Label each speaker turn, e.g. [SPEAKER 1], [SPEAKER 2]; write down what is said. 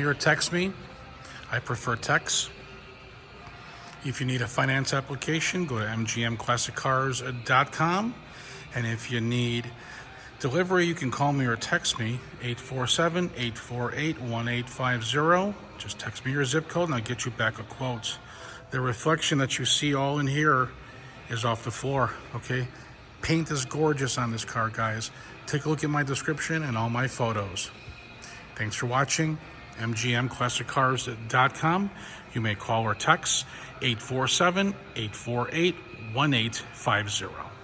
[SPEAKER 1] or text me. I prefer text. If you need a finance application, go to mgmclassiccars.com. And if you need delivery, you can call me or text me, 847-848-1850. Just text me your zip code and I'll get you back a quote. The reflection that you see all in here is off the floor, okay? Paint is gorgeous on this car, guys. Take a look at my description and all my photos. Thanks for watching. mgmclassiccars.com. You may call or text 847-848-1850.